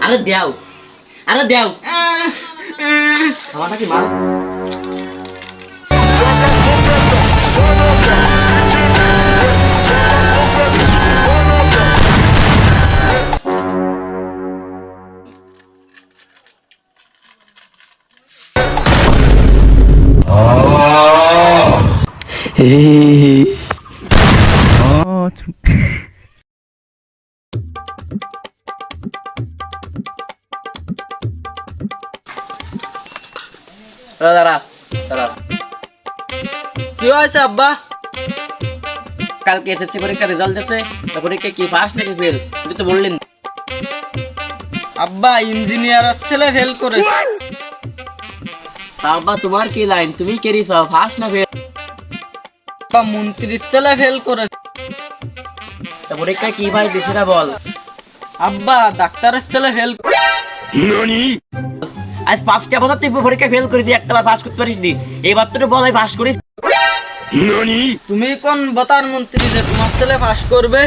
আরে দেও, আরে দেও। আমারটা কি মাল? দাঁড়া দাঁড়া, কি হয়েছে আব্বা? কালকে এসএসসি পরীক্ষার রেজাল্ট আছে, পরীক্ষা কি ফার্স্ট নাকি ফেল তুই তো বললেন। আব্বা ইঞ্জিনিয়ার ছেলে ফেল করে। তা আব্বা তোমার কি লাইন, তুমি কেরি ফার্স্ট না ফেল? আব্বা মন্ত্রীর ছেলে ফেল করে। তা পরীক্ষা কি ভাই দিছিনা বল। আব্বা ডাক্তারের ছেলে ফেল। আজ 5টা বছর তুই পরীক্ষা ফেল করেছি, একটা বার পাস করতে পারিস নি, এইবার তো বল আমি পাস করিস। তুমি কোন বতার মন্ত্রী যে তোমার ছেলে পাস করবে?